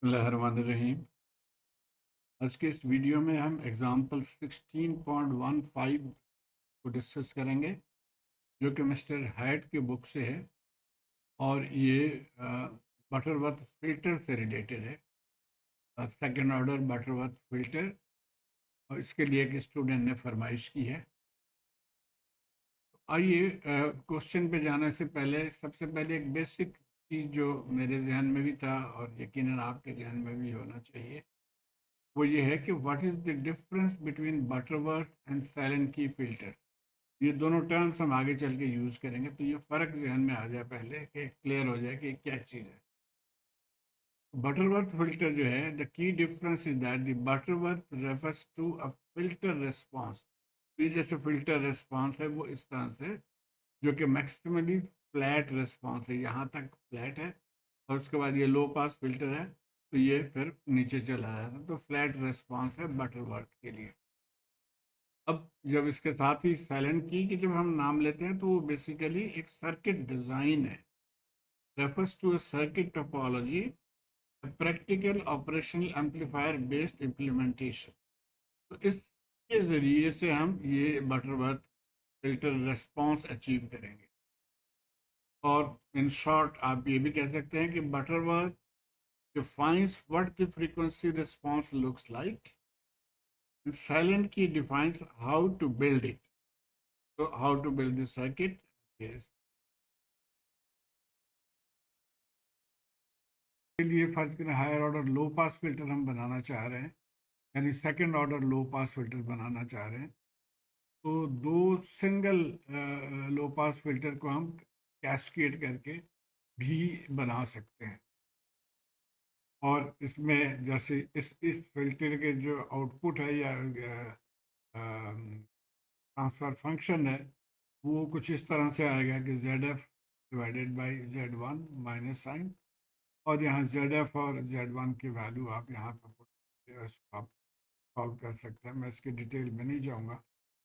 बिस्मिल्लाहिर्रहमानिर्रहीम। आज के इस वीडियो में हम एग्जाम्पल 16.15 को डिस्कस करेंगे, जो कि मिस्टर हाइट की बुक से है और ये बटरवर्थ फिल्टर से रिलेटेड है। सेकेंड ऑर्डर बटरवर्थ फिल्टर, और इसके लिए एक स्टूडेंट ने फरमाइश की है। आइए क्वेश्चन पे जाने से पहले सबसे पहले एक बेसिक चीज़ जो मेरे जहन में भी था और यकीनन आपके जहन में भी होना चाहिए, वो ये है कि what is the difference between Butterworth and silent की फिल्टर। ये दोनों टर्म्स हम आगे चल के यूज़ करेंगे, तो ये फ़र्क जहन में आ जाए पहले, कि क्लियर हो जाए कि क्या चीज़ है। बटरवर्थ फिल्टर जो है, the key difference is that the Butterworth refers to a filter response. ये जैसे फिल्टर रिस्पॉन्स है वो इस तरह से, जो कि मैक्सिमली फ्लैट रिस्पॉन्स है, यहाँ तक फ्लैट है, और उसके बाद ये लो पास फिल्टर है तो ये फिर नीचे चला जाता है, तो फ्लैट रिस्पॉन्स है बटरवर्थ के लिए। अब जब इसके साथ ही साइलेंट की जब हम नाम लेते हैं, तो वो बेसिकली एक सर्किट डिज़ाइन है, refers to a circuit topology, practical operational amplifier based implementation. तो इसके ज़रिए से हम ये बटरवर्थ फिल्टर रिस्पॉन्स अचीव करेंगे। और इन शॉर्ट आप ये भी कह सकते हैं कि Butterworth defines what the frequency response looks like, and silent key defines how to build it. So how to build the circuit? Yes. के लिए फर्ज करें higher order low pass filter हम बनाना चाह रहे हैं, यानी second order low pass filter बनाना चाह रहे हैं, तो दो सिंगल लो पास फिल्टर को हम कैस्केड करके भी बना सकते हैं। और इसमें जैसे इस फिल्टर के जो आउटपुट है या ट्रांसफ़र फंक्शन है, वो कुछ इस तरह से आएगा कि Z F divided by Z one minus sign, और यहाँ जेड एफ और जेड वन की वैल्यू आप यहाँ पर आप सॉल्व कर सकते हैं। मैं इसकी डिटेल में नहीं जाऊँगा,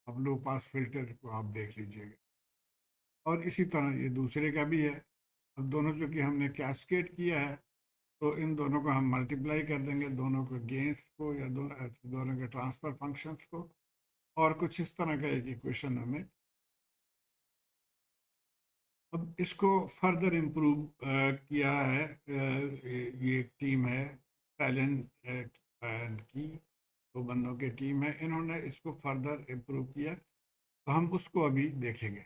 अब लो पास फिल्टर को आप देख लीजिएगा। और इसी तरह ये दूसरे का भी है। अब दोनों जो कि हमने कैस्केड किया है, तो इन दोनों को हम मल्टीप्लाई कर देंगे, दोनों के गेन्स को या दोनों के ट्रांसफ़र फंक्शंस को, और कुछ इस तरह का एक इक्वेशन हमें। अब इसको फर्दर इम्प्रूव किया है, ये एक टीम है टैलेंट एंड की, दो बंदों की टीम है, इन्होंने इसको फर्दर इम्प्रूव किया, तो हम उसको अभी देखेंगे।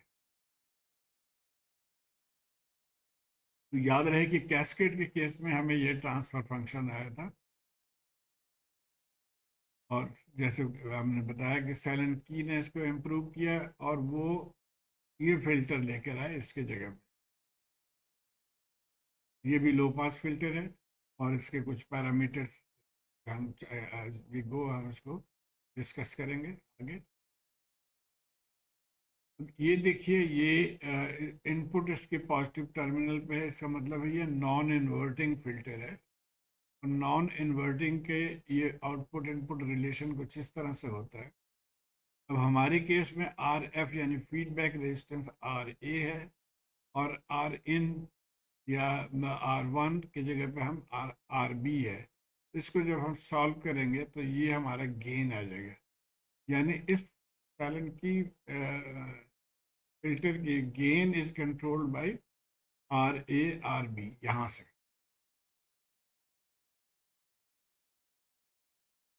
तो याद रहे कि कैस्केड के केस में हमें ये ट्रांसफ़र फंक्शन आया था, और जैसे हमने बताया कि साइलेंट की ने इसको इम्प्रूव किया और वो ये फिल्टर लेकर आए इसके जगह पे। ये भी लो पास फिल्टर है, और इसके कुछ पैरामीटर्स हम एज वी गो हम इसको डिस्कस करेंगे आगे। ये देखिए, ये इनपुट इसके पॉजिटिव टर्मिनल पे है, इसका मतलब है ये नॉन इन्वर्टिंग फिल्टर है। और नॉन इन्वर्टिंग के ये आउटपुट इनपुट रिलेशन कुछ इस तरह से होता है। अब हमारे केस में आर एफ यानी फीडबैक रेजिस्टेंस आर ए है, और आर इन या आर वन की जगह पे हम आर आर बी है। इसको जब हम सॉल्व करेंगे तो ये हमारा गेन आ जाएगा, यानी इस फलन की फिल्टर की gain is controlled by R A R B यहाँ से।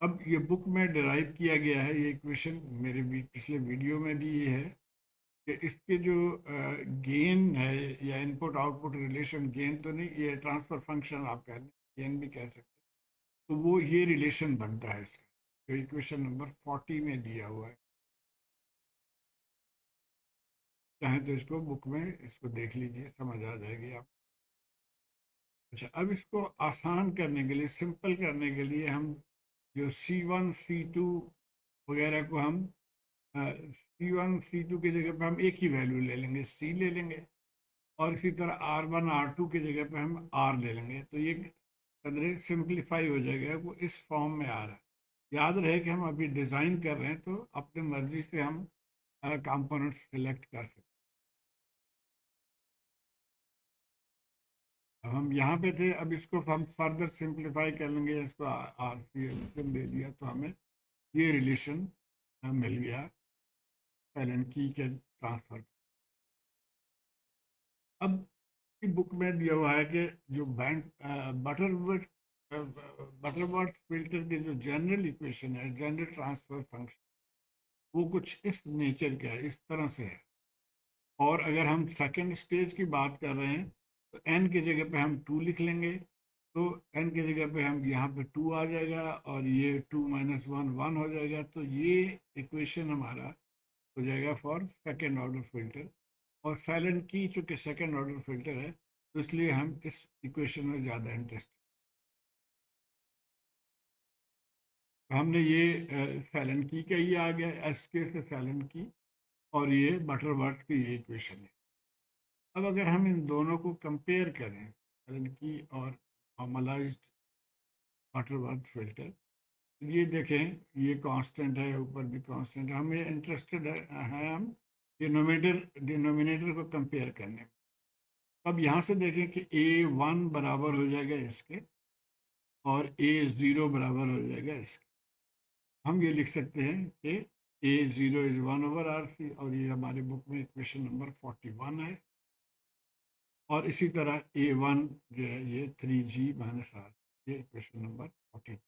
अब ये बुक में डिराइव किया गया है, ये इक्वेशन मेरे भी पिछले वीडियो में भी ये है कि इसके जो गेन है या इनपुट आउटपुट रिलेशन, गेन तो नहीं, ये ट्रांसफर फंक्शन आप कह गेन भी कह सकते हैं, तो वो ये रिलेशन बनता है इसका, जो इक्वेशन नंबर 40 में दिया हुआ है। चाहे तो इसको बुक में इसको देख लीजिए, समझ आ जाएगी आप। अच्छा, अब इसको आसान करने के लिए, सिंपल करने के लिए, हम जो C1 C2 वगैरह को हम C1 C2 की जगह पे हम एक ही वैल्यू ले लेंगे, C ले लेंगे, और इसी तरह R1 R2 की जगह पे हम R ले लेंगे, तो ये कदरे सिंप्लीफाई हो जाएगा, वो इस फॉर्म में आ रहा है। याद रहे कि हम अभी डिज़ाइन कर रहे हैं, तो अपनी मर्ज़ी से हम कंपोनेंट सेलेक्ट कर सकते हैं। अब हम यहाँ पे थे, अब इसको हम फर्दर सिंप्लीफाई कर लेंगे, इसको आर सी एल दे दिया तो हमें ये रिलेशन मिल गया फैलन की के ट्रांसफर। अब बुक में दिया हुआ है कि जो बैंड बटरवर्थ बटरवर्थ फिल्टर की जो जनरल इक्वेशन है, जनरल ट्रांसफर फंक्शन, वो कुछ इस नेचर का है, इस तरह से है। और अगर हम सेकंड स्टेज की बात कर रहे हैं तो एन की जगह पे हम 2 लिख लेंगे, तो एन की जगह पे हम यहाँ पे 2 आ जाएगा और ये 2 माइनस 1 1 हो जाएगा। तो ये इक्वेशन हमारा हो जाएगा फॉर सेकेंड ऑर्डर फिल्टर। और साइलेंट की चूँकि सेकेंड ऑर्डर फिल्टर है तो इसलिए हम इस इक्वेशन में ज़्यादा इंटरेस्ट। हमने ये साइलेंट की का ये आ गया एस के से साइलेंट की, और ये बटरवर्थ की ये इक्वेशन है। अब अगर हम इन दोनों को कंपेयर करें, साइलेंट की और नॉर्मलाइज्ड बटरवर्थ फिल्टर, ये देखें ये कांस्टेंट है, ऊपर भी कांस्टेंट है। हमें इंटरेस्टेड है हम डिनोमिनेटर को कंपेयर करने में। अब यहाँ से देखें कि A1 बराबर हो जाएगा इसके और A0 बराबर हो जाएगा इसके। हम ये लिख सकते हैं कि A0 इज 1/RC, और ये हमारे बुक में इक्वेशन नंबर 41 है। और इसी तरह A1 जो है ये 3G-R, ये इक्वेशन नंबर 40।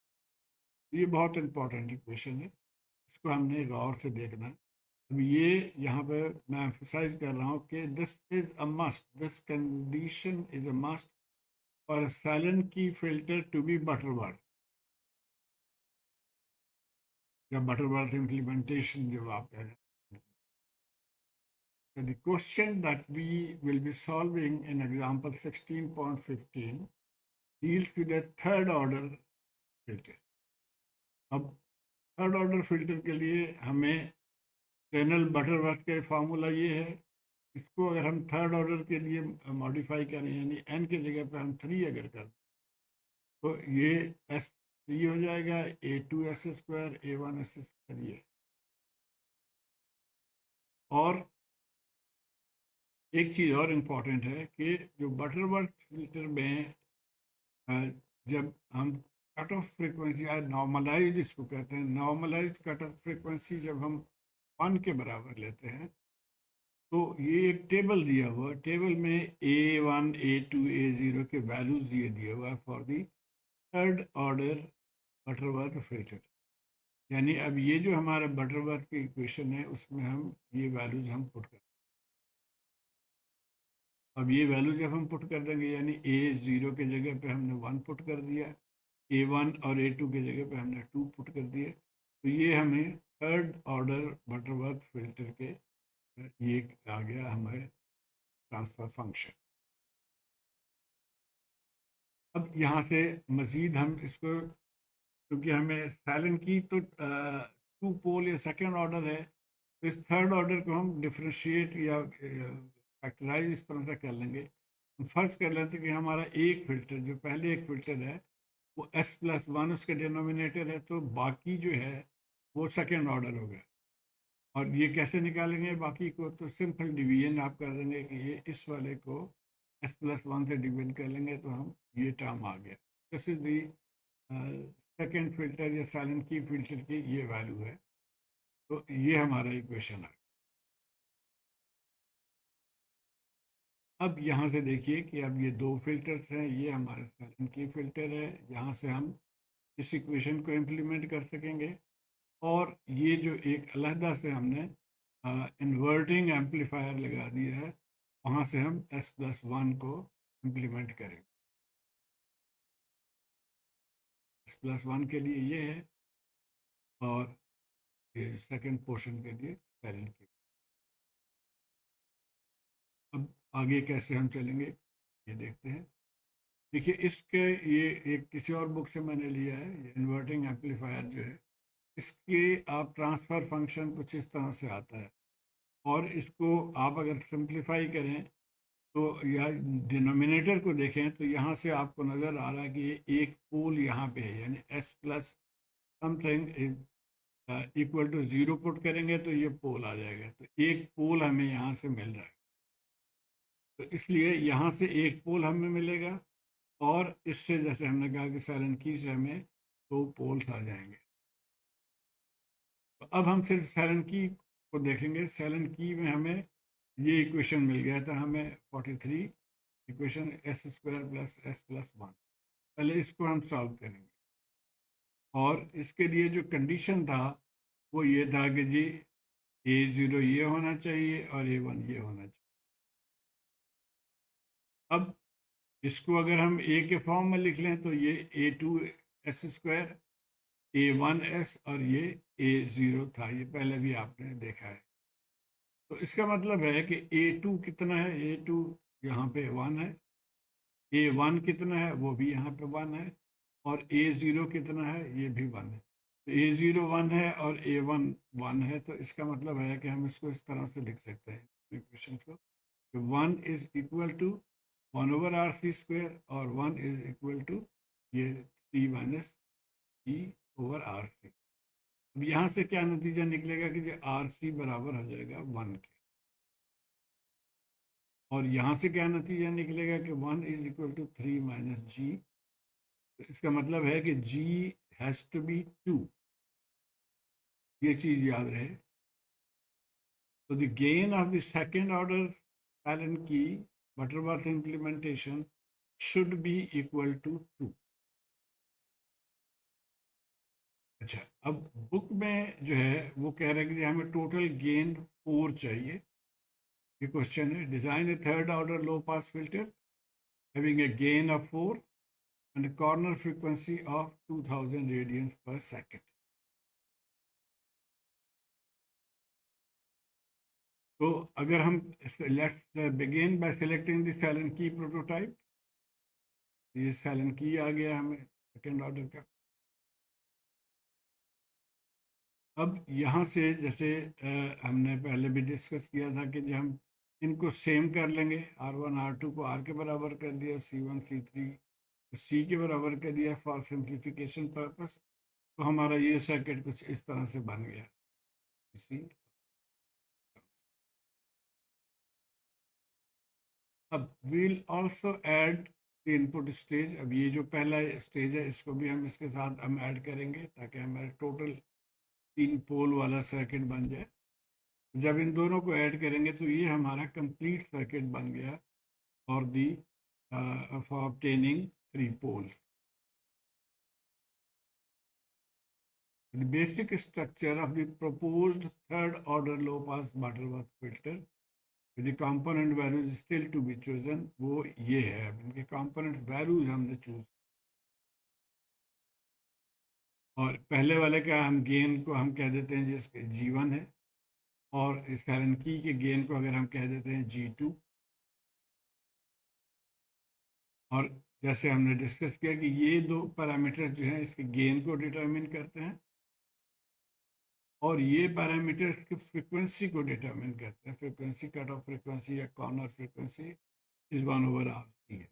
ये बहुत इंपॉर्टेंट इक्वेशन है, इसको हमने गौर से देखना है। अब ये यहाँ पे मैं एम्फसाइज कर रहा हूँ कि this is a must, this condition is a must for silent की फिल्टर टू बी बटरवर्थ, या बटरवर्थ इम्प्लीमेंटेशन जब आप कह रहे हैं। So the question that we will be solving in example 16.15 deals with a third order filter. अब third order filter के लिए हमें जनरल बटरवर्थ का फार्मूला ये है। इसको अगर हम थर्ड ऑर्डर के लिए मॉडिफाई करें, यानी एन की जगह पर हम 3 अगर कर, तो ये S3 हो जाएगा, A2S², A1S², ये। और एक चीज़ और इम्पॉर्टेंट है कि जो बटरवर्थ फिल्टर में अ, जब हम कट ऑफ फ्रीक्वेंसी या नॉर्मलाइज्ड इसको कहते हैं, नॉर्मलाइज्ड कट ऑफ फ्रीक्वेंसी जब हम 1 के बराबर लेते हैं, तो ये एक टेबल दिया हुआ है। टेबल में A1 A2 A0 के वैल्यूज ये दिया हुआ है for the third order Butterworth filter. यानी अब ये जो हमारा बटरवर्थ की इक्वेशन है उसमें हम ये वैल्यूज हम पुट कर, अब ये वैल्यू जब हम पुट कर देंगे, यानी A0 के जगह पे हमने 1 पुट कर दिया, A1 और A2 के जगह पे हमने 2 पुट कर दिए, तो ये हमें थर्ड ऑर्डर बटरवर्थ फिल्टर के ये आ गया हमारे ट्रांसफर फंक्शन। अब यहाँ से मज़ीद हम इसको, क्योंकि हमें साइलेंट की तो 2 पोल या सेकेंड ऑर्डर है, तो इस थर्ड ऑर्डर को हम डिफ्रेंशिएट या फैक्टराइज इस तरह से कर लेंगे। हम फर्ज कर लेते हैं कि हमारा एक फ़िल्टर, जो पहले एक फ़िल्टर है वो S+1 उसके डिनोमिनेटर है, तो बाकी जो है वो सेकेंड ऑर्डर हो गया। और ये कैसे निकालेंगे बाकी को, तो सिंपल डिवीजन आप कर देंगे कि ये इस वाले को S+1 से डिवाइड कर लेंगे, तो हम ये टर्म आ गया। This is the second filter या साइलेंट की फिल्टर की ये वैल्यू है। तो ये हमारा इक्वेशन है। अब यहाँ से देखिए कि अब ये दो फिल्टर्स हैं, ये हमारे साइलेंट की फिल्टर है, यहाँ से हम इस इक्वेशन को इम्प्लीमेंट कर सकेंगे। और ये जो एक अलहदा से हमने इन्वर्टिंग एम्पलीफायर लगा दिया है, वहाँ से हम S+1 को इम्प्लीमेंट करेंगे। S+1 के लिए ये है, और ये सेकंड पोर्शन के लिए साइलेंट की। अब आगे कैसे हम चलेंगे ये देखते हैं। देखिए इसके, ये एक किसी और बुक से मैंने लिया है, ये इन्वर्टिंग एम्पलीफायर जो है, इसके आप ट्रांसफ़र फंक्शन कुछ इस तरह से आता है। और इसको आप अगर सिंप्लीफाई करें तो या डिनोमिनेटर को देखें तो यहाँ से आपको नज़र आ रहा है कि ये एक पोल यहाँ पे है, यानी S+समथिंग इज इक्वल टू 0 पुट करेंगे तो ये पोल आ जाएगा। तो एक पोल हमें यहाँ से मिल रहा है। तो इसलिए यहाँ से एक पोल हमें मिलेगा और इससे जैसे हमने कहा कि साइलेंट की से हमें दो पोल्स आ जाएंगे। तो अब हम सिर्फ साइलेंट की को देखेंगे। साइलेंट की में हमें ये इक्वेशन मिल गया था हमें 43 equation S square plus S plus one. पहले इसको हम सॉल्व करेंगे और इसके लिए जो कंडीशन था वो ये था कि जी A0 ये होना चाहिए और A1 ये होना चाहिए। अब इसको अगर हम ए के फॉर्म में लिख लें तो ये A2 S square A1 S और ये A0 था, ये पहले भी आपने देखा है। तो इसका मतलब है कि A2 कितना है, A2 यहाँ पे 1 है, A1 कितना है वो भी यहाँ पे 1 है और A0 कितना है ये भी 1 है। तो A0 1 है और A1 1 है, तो इसका मतलब है कि हम इसको इस तरह से लिख सकते हैं इक्वेशन को, 1 इज इक्वल टू 1/RC² और 1 इज इक्वल टू ये 3 माइनस E/RC। अब यहाँ से क्या नतीजा निकलेगा कि जो RC बराबर हो जाएगा 1 के, और यहाँ से क्या नतीजा निकलेगा कि 1 is equal to 3 minus G। तो इसका मतलब है कि G हैज़ टू बी 2, ये चीज़ याद रहे। तो the gain of the second order silent की Butterworth implementation should be equal to 2। अच्छा, अब बुक में जो है वो कह रहे हैं कि हमें टोटल गेन 4 चाहिए। ये क्वेश्चन है, design A third order low pass filter having a gain of 4 and a corner frequency of 2000 radians per second। तो अगर हम let's begin by selecting the silent की प्रोटोटाइप। ये साइलेंट की आ गया हमें सेकेंड ऑर्डर का। अब यहाँ से जैसे हमने पहले भी डिस्कस किया था कि जब हम इनको सेम कर लेंगे, R1 R2 को R के बराबर कर दिया, C1 C3 को C के बराबर कर दिया फॉर सिंप्लीफिकेशन पर्पस, तो हमारा ये सर्किट कुछ इस तरह से बन गया। इसी अब we'll also add the input stage. अब ये जो पहला स्टेज है इसको भी हम इसके साथ हम ऐड करेंगे ताकि हमारे टोटल 3 पोल वाला सर्किट बन जाए। जब इन दोनों को ऐड करेंगे तो ये हमारा कंप्लीट सर्किट बन गया for the for obtaining 3 poles. The basic structure of the proposed third order low pass Butterworth filter with the component values still to be chosen, वो ये है। अब इनके component values हमने चूज, और पहले वाले का हम गेन को हम कह देते हैं जिसके G1 है, और इस कारण की के गेन को अगर हम कह देते हैं G2। और जैसे हमने डिस्कस किया कि ये दो पैरामीटर जो हैं इसके गेन को डिटरमिन करते हैं और ये पैरामीटर की फ्रीक्वेंसी को डिटरमिन करते हैं। फ्रीक्वेंसी कट ऑफ फ्रीक्वेंसी या कॉर्नर फ्रीक्वेंसी इज 1/RC है।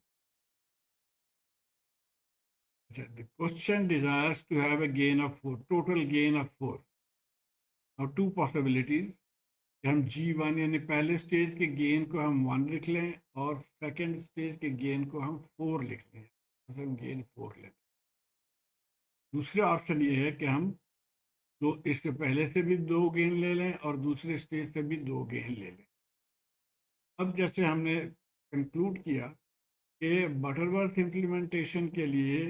अच्छा, the question desires to have a gain of 4, total gain of 4। और टू पॉसिबिलिटीज, हम G1 यानी पहले स्टेज के गेन को हम 1 लिख लें और सेकेंड स्टेज के गेन को हम 4 लिख लें, तो हम गेन 4 लें। दूसरा ऑप्शन ये है कि हम तो इसके पहले से भी 2 गेन ले लें और दूसरे स्टेज से भी 2 गेन ले लें। अब जैसे हमने कंक्लूड किया कि बटरवर्थ इम्प्लीमेंटेशन के लिए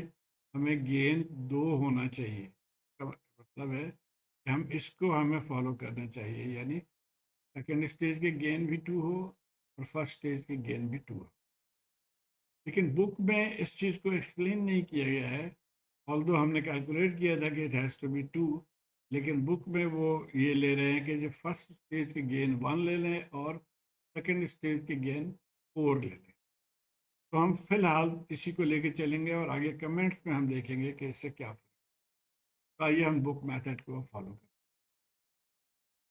हमें गेन 2 होना चाहिए, इसका मतलब है कि हम इसको हमें फॉलो करना चाहिए, यानी सेकेंड स्टेज के गेन भी 2 हो और फर्स्ट स्टेज के गेन भी 2 हो। लेकिन बुक में इस चीज़ को एक्सप्लेन नहीं किया गया है, ऑल्दो हमने कैलकुलेट किया था कि इट हैज़ टू बी 2, लेकिन बुक में वो ये ले रहे हैं कि जो फर्स्ट स्टेज के गेन 1 ले लें और सेकेंड स्टेज के गेन 4 ले लें। तो हम फिलहाल इसी को लेके चलेंगे और आगे कमेंट्स में हम देखेंगे कि इससे क्या फ़र्क। तो आइए हम बुक मेथड को फॉलो करें।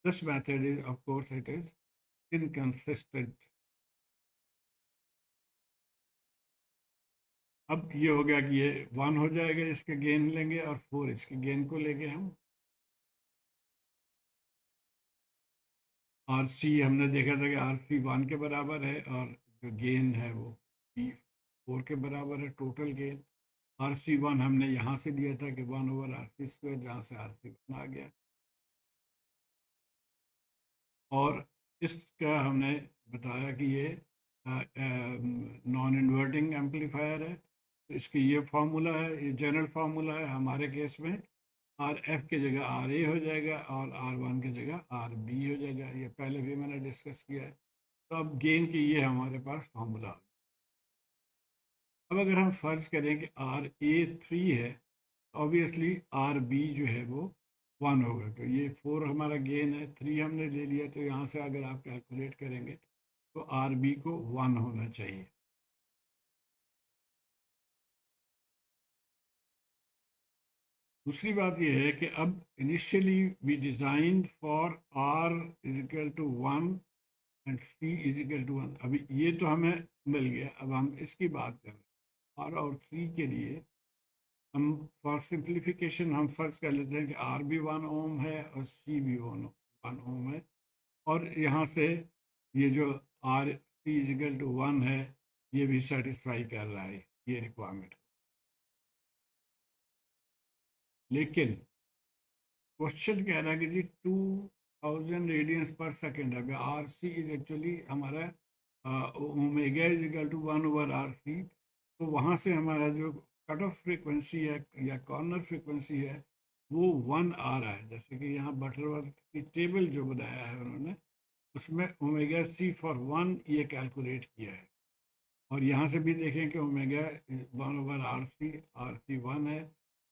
This method is of course it is inconsistent. अब ये हो गया कि ये 1 हो जाएगा, इसके गेन लेंगे और 4 इसके गेन को लेंगे हम। RC हमने देखा था कि RC 1 के बराबर है और जो गेन है वो P4 के बराबर है, टोटल गेन। RC1 हमने यहाँ से दिया था कि 1/RC², जहाँ से RC1 आ गया। और इसका हमने बताया कि ये नॉन इन्वर्टिंग एम्पलीफायर है, तो इसकी ये फार्मूला है, ये जनरल फार्मूला है। हमारे केस में RF की जगह RA हो जाएगा और R1 की जगह RB हो जाएगा। ये पहले भी मैंने डिस्कस किया है। तो अब गेन की ये हमारे पास फार्मूला। अब अगर हम फर्ज करें कि RA3 है, ऑब्वियसली RB जो है वो 1 होगा, तो ये 4 हमारा गेन है, 3 हमने ले लिया, तो यहाँ से अगर आप कैलकुलेट करेंगे तो RB को 1 होना चाहिए। दूसरी बात यह है कि अब initially we design for R is equal to 1 and C is equal to 1। अभी ये तो हमें मिल गया, अब हम इसकी बात कर रहे हैं। R और C के लिए हम फॉर सिंप्लीफिकेशन हम फर्ज कर लेते हैं कि R भी 1 ओम है और C भी 1 ओम है, और यहाँ से ये जो RC इजिकल टू 1 है, ये भी सेटिस्फाई कर रहा है ये रिक्वायरमेंट। लेकिन क्वेश्चन कह रहा है कि जी 2000 रेडियंस पर सेकेंड है। RC इज एक्चुअली हमारा omega is equal to 1/RC। तो वहाँ से हमारा जो कट ऑफ फ्रीक्वेंसी है या कॉर्नर फ्रीक्वेंसी है वो 1 आ रहा है। जैसे कि यहाँ बटरवर्थ की टेबल जो बनाया है उन्होंने, उसमें ओमेगा C फॉर 1 ये कैलकुलेट किया है। और यहाँ से भी देखें कि ओमेगा 1/RC, RC 1 है,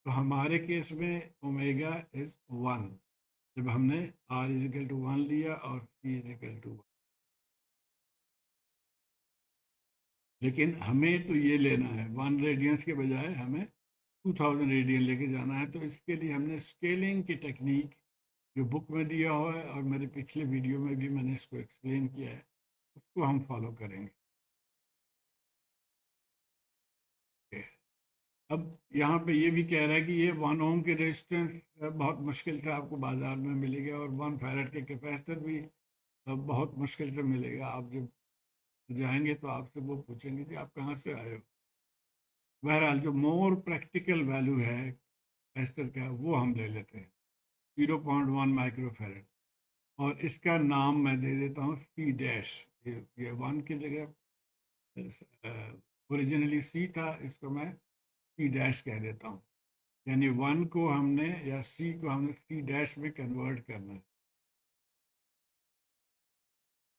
तो हमारे केस में ओमेगा इज 1, जब हमने R इजिकल टू 1 लिया और C इजिकल टू 1। लेकिन हमें तो ये लेना है 1 रेडियंस के बजाय हमें 2000 रेडियन लेके जाना है। तो इसके लिए हमने स्केलिंग की टेक्निक जो बुक में दिया हुआ है और मेरे पिछले वीडियो में भी मैंने इसको एक्सप्लेन किया है, उसको हम फॉलो करेंगे। अब यहाँ पे ये भी कह रहा है कि ये 1 ओम के रेजिस्टेंस बहुत मुश्किल से आपको बाज़ार में मिलेगा, और 1 फैरेड के कैपेसिटर भी बहुत मुश्किल से मिलेगा। आप जब जाएंगे तो आपसे वो पूछेंगे कि आप कहाँ से आए हो। बहरहाल जो मोर प्रैक्टिकल वैल्यू है कैपेसिटर का वो हम ले लेते हैं, 0.1 माइक्रोफैरेड। और इसका नाम मैं दे देता हूँ C डैश। ये 1 की जगह ओरिजिनली C था, इसको मैं C डैश कह देता हूँ। यानी 1 को हमने या C को हमने C डैश में कन्वर्ट करना है।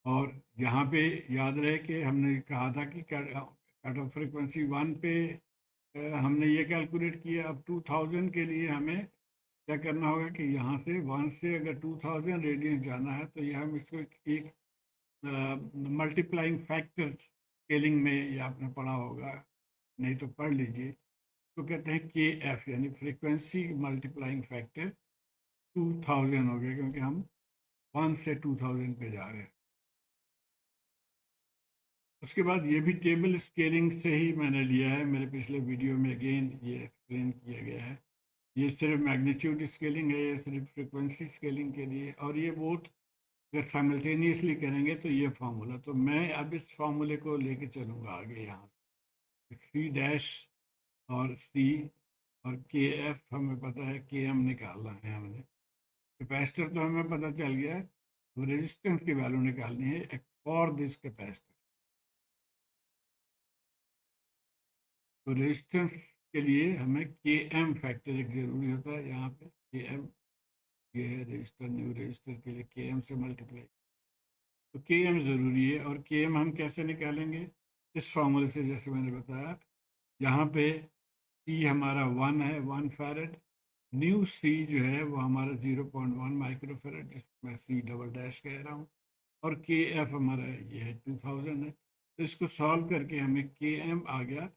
और यहाँ पे याद रहे कि हमने कहा था कि कट ऑफ फ्रिक्वेंसी 1 पे हमने ये कैलकुलेट किया। अब 2000 के लिए हमें क्या करना होगा कि यहाँ से 1 से अगर 2000 रेडियंस जाना है, तो ये हम इसको एक मल्टीप्लाइंग फैक्टर स्केलिंग में, ये आपने पढ़ा होगा, नहीं तो पढ़ लीजिए, तो कहते हैं KF, यानी फ्रीक्वेंसी मल्टीप्लाइंग फैक्टर 2000 हो गया, क्योंकि हम 1 से 2000 पे जा रहे हैं। उसके बाद ये भी टेबल स्केलिंग से ही मैंने लिया है, मेरे पिछले वीडियो में अगेन ये एक्सप्लेन किया गया है। ये सिर्फ मैग्नीट्यूड स्केलिंग है, ये सिर्फ फ्रिक्वेंसी स्केलिंग के लिए, और ये बोथ अगर साइमल्टेनियसली करेंगे तो ये फार्मूला। तो मैं अब इस फार्मूले को लेके चलूँगा आगे। यहाँ से C डैश और C और KF हमें पता है, KM निकालना है हमने। कैपेसिटर तो हमें पता चल गया है, तो रेजिस्टेंस की वैल्यू निकालनी है फॉर दिस कैपेसिटर। तो रेजिस्टेंस के लिए हमें KM फैक्टर एक ज़रूरी होता है। यहाँ पे KM, ये है रेजिस्टर, न्यू रेजिस्टर के लिए KM से मल्टीप्लाई। तो KM ज़रूरी है, और KM हम कैसे निकालेंगे, इस फॉर्मूले से, जैसे मैंने बताया। यहाँ पे C हमारा 1 है, 1 फैरेड। न्यू C जो है वो हमारा 0.1 माइक्रोफैरेड, जिसको मैं C डबल डैश कह रहा हूँ। और KF हमारा ये है 2000 है। तो इसको सॉल्व करके हमें KM आ गया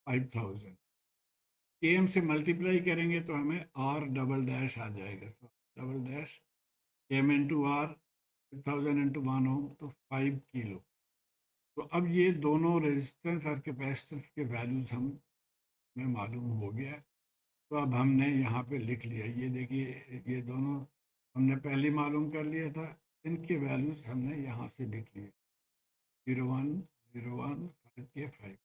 5000। KM से मल्टीप्लाई करेंगे तो हमें R डबल डैश आ जाएगा। तो double dash KM into R, 1000 into 1 ओम, तो 5 किलो। तो अब ये दोनों रेजिस्टेंस और कैपेसिटेंस के वैल्यूज़ हमें मालूम हो गया। तो अब हमने यहाँ पे लिख लिया, ये देखिए, ये दोनों हमने पहले मालूम कर लिया था, इनके वैल्यूज़ हमने यहाँ से लिख लिए, 01, 01 5K 5।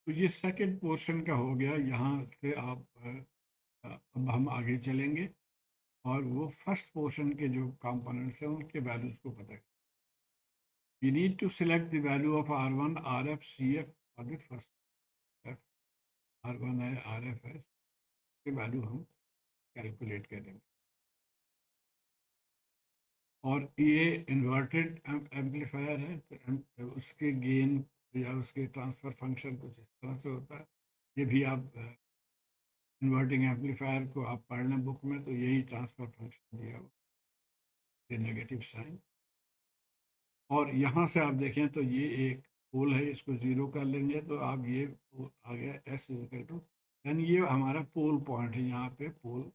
तो ये सेकंड पोर्शन का हो गया। यहाँ से आप अब हम आगे चलेंगे और वो फर्स्ट पोर्शन के जो कंपोनेंट्स हैं उनके वैल्यूज़ को पता करें। We need to select the value of R1, RF, CF for the first step. R1 है, RF है, इसके वैल्यू हम कैलकुलेट करेंगे। और ये इन्वर्टेड एम्पलीफायर है, तो उसके गेन या उसके ट्रांसफ़र फंक्शन कुछ इस तरह से होता है। ये भी आप इन्वर्टिंग एम्पलीफायर को आप पढ़ लें बुक में, तो यही ट्रांसफ़र फंक्शन दिया हुआ है, नेगेटिव साइन। और यहाँ से आप देखें तो ये एक पोल है, इसको ज़ीरो कर लेंगे तो आप ये आ गया एस इक्वल टू, यानी ये हमारा पोल पॉइंट है। यहाँ पे पोल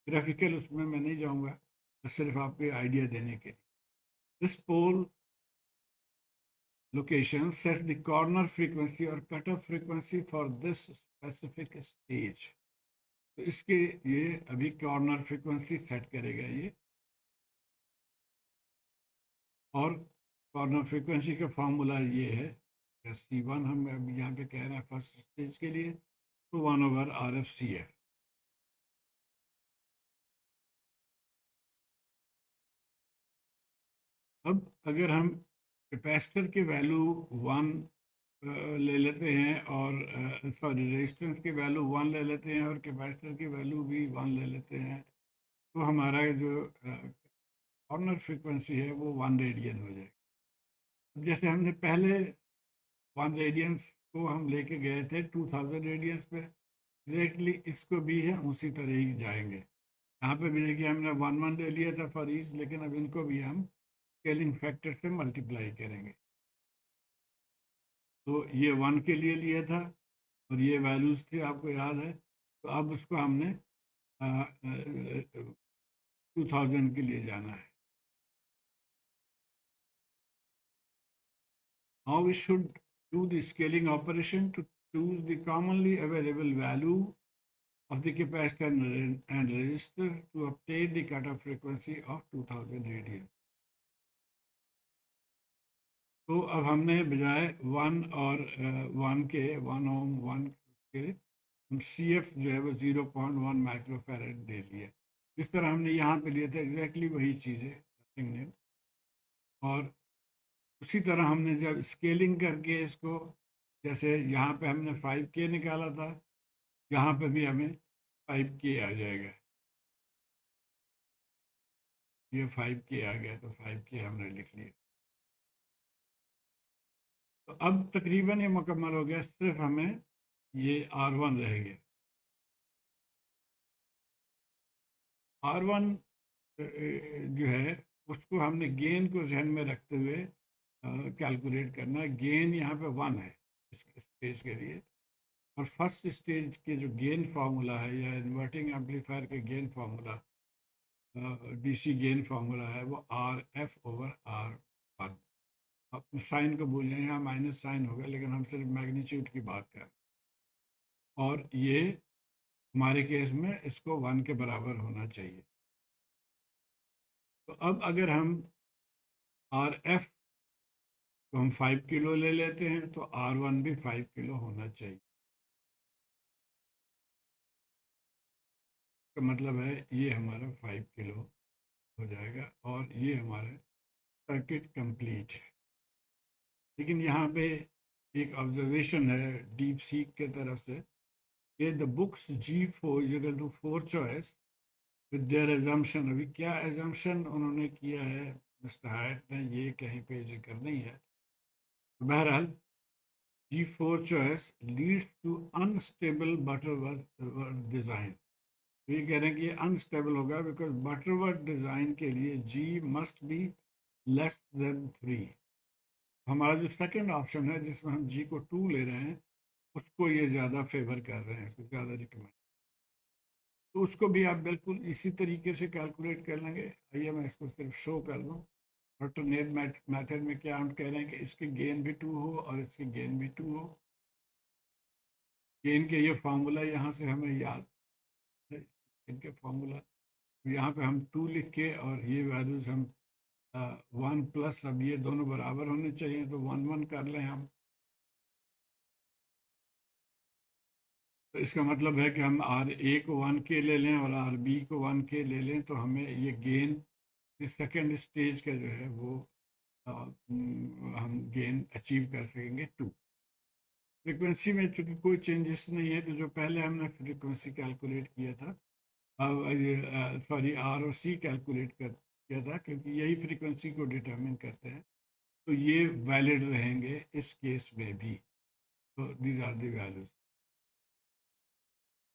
ग्राफिकल उसमें मैं नहीं जाऊँगा, बस सिर्फ आपको आइडिया देने के लिए। This pole location sets the corner frequency और cut off frequency for this specific stage. तो इसके ये अभी कॉर्नर फ्रीक्वेंसी सेट करेगा ये। और कॉर्नर फ्रीक्वेंसी का फार्मूला ये है, C1 हम अभी यहाँ पे कह रहे हैं फर्स्ट स्टेज के लिए, तो 1/RF/CF। अब अगर हम कैपेसिटर की वैल्यू 1 ले लेते हैं और सॉरी रेजिस्टेंस की वैल्यू 1 ले लेते हैं और कैपेसिटर की वैल्यू भी 1 ले लेते हैं, तो हमारा जो कॉर्नर फ्रीक्वेंसी है वो 1 रेडियन हो जाएगी। अब जैसे हमने पहले 1 रेडियंस को हम लेके गए थे 2000 रेडियंस पे, एग्जैक्टली इसको भी हम उसी तरह ही जाएंगे। यहाँ पे भी देखिए हमने 1 ले लिया था फॉर ईच, लेकिन अब इनको भी हम स्केलिंग फैक्टर से मल्टीप्लाई करेंगे। तो ये 1 के लिए लिया था और ये वैल्यूज़ थे, आपको याद है। तो अब उसको हमने 2000 के लिए जाना है। How we should do the scaling operation to choose the commonly available value of the capacitor and resistor to obtain the cutoff frequency of 2000 radian. तो अब हमने बजाय 1 और 1 के 1 ओम 1 के हम CF जो है वो 0.1 माइक्रोफैरड दे लिए। जिस तरह हमने यहाँ पे लिए थे एग्जैक्टली वही चीज़ है। और उसी तरह हमने जब स्केलिंग करके इसको, जैसे यहाँ पे हमने 5K निकाला था, यहाँ पे भी हमें 5K आ जाएगा। ये 5K आ गया तो 5K हमने लिख लिया। तो अब तकरीबन ये मुकम्मल हो गया, सिर्फ हमें ये R1 रह गया। R1 जो है उसको हमने गेन को जहन में रखते हुए कैलकुलेट करना है। गेन यहाँ पे 1 है इस स्टेज के लिए, और फर्स्ट स्टेज के जो गेन फार्मूला है या इन्वर्टिंग एम्पलीफायर के gain formula, DC gain formula है, वो RF/R1। आप साइन को भूल जाए, यहाँ माइनस साइन होगा, लेकिन हम सिर्फ मैग्नीट्यूड की बात कर रहे हैं। और ये हमारे केस में इसको 1 के बराबर होना चाहिए। तो अब अगर हम RF को हम 5 किलो ले लेते हैं तो R1 भी 5 किलो होना चाहिए। तो मतलब है ये हमारा 5 किलो हो जाएगा और ये हमारा सर्किट कंप्लीट है। लेकिन यहाँ पे एक ऑब्जर्वेशन है डीप सीक के तरफ से कि the books G4 equal to 4 choice with their assumption. अभी क्या एजम्पशन उन्होंने किया है मिस्टर हायट ने, ये कहीं पे जिक्र नहीं है। बहरहाल G4 choice leads to unstable Butterworth design. तो ये कह रहे हैं कि ये अनस्टेबल होगा बिकॉज बटरवर्थ डिज़ाइन के लिए G must be less than 3। हमारा जो सेकंड ऑप्शन है जिसमें हम G को 2 ले रहे हैं, उसको ये ज़्यादा फेवर कर रहे हैं, उसको ज़्यादा रिकमेंड। तो उसको भी आप बिल्कुल इसी तरीके से कैलकुलेट कर लेंगे। आइए मैं इसको सिर्फ शो कर दूँ। अल्टरनेट मेथड में क्या हम कह रहे हैं कि इसके गेन भी 2 हो और इसके गेन भी 2 हो। गेन के ये फार्मूला यहाँ से हमें याद है, इनके फार्मूला यहाँ पे हम 2 लिख के और ये वैल्यूज़ हम वन प्लस, अब ये दोनों बराबर होने चाहिए, तो वन वन कर लें हम। तो इसका मतलब है कि हम आर ए को वन के ले लें और आर बी को वन के ले लें, तो हमें ये गेन इस सेकेंड स्टेज का जो है वो हम गेन अचीव कर सकेंगे 2। फ्रीक्वेंसी में चूंकि कोई चेंजेस नहीं है, तो जो पहले हमने फ्रीक्वेंसी कैलकुलेट किया था, सॉरी आर और सी कैलकुलेट कर किया था, क्योंकि यही फ्रीक्वेंसी को डिटरमिन करते हैं, तो ये वैलिड रहेंगे इस केस में भी। तो दीज आर दी वैल्यूज।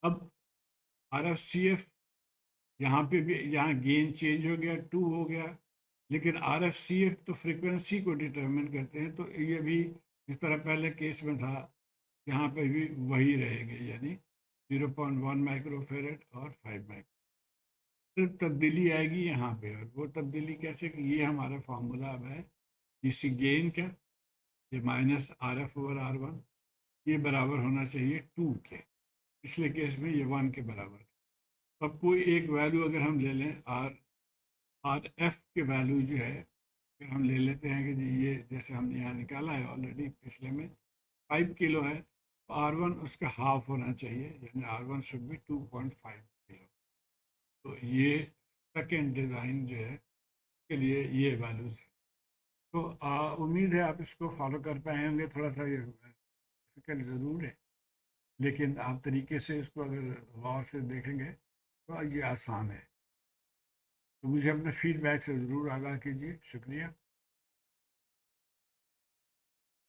अब आर एफ सी एफ, यहाँ पे भी, यहाँ गेन चेंज हो गया, 2 हो गया, लेकिन आर एफ सी एफ तो फ्रीक्वेंसी को डिटरमिन करते हैं, तो ये भी जिस तरह पहले केस में था, यहाँ पे भी वही रहेंगे, यानी 0.1 माइक्रोफेरेड और 5 माइक्रो। सिर्फ तब्दीली आएगी यहाँ पे, और वो तब्दीली कैसे कि ये हमारा फार्मूला अब है, इसी गेन का, ये minus R F over R one, ये बराबर होना चाहिए 2 के। पिछले केस में ये 1 के बराबर था। अब कोई एक वैल्यू अगर हम ले लें, आर आर एफ के वैल्यू जो है, अगर हम ले लेते हैं कि जी ये जैसे हमने यहाँ निकाला है ऑलरेडी पिछले में 5 किलो है, तो आर वन उसका हाफ होना चाहिए, यानी R one should be 2.5 kilo. तो ये सेकेंड डिज़ाइन जो है के लिए ये वैल्यूज है। तो उम्मीद है आप इसको फॉलो कर पाए होंगे। थोड़ा सा ये डिफिकल्ट ज़रूर है, लेकिन आप तरीके से इसको अगर गौर से देखेंगे तो ये आसान है। तो मुझे अपने फीडबैक से ज़रूर आगाह कीजिए। शुक्रिया।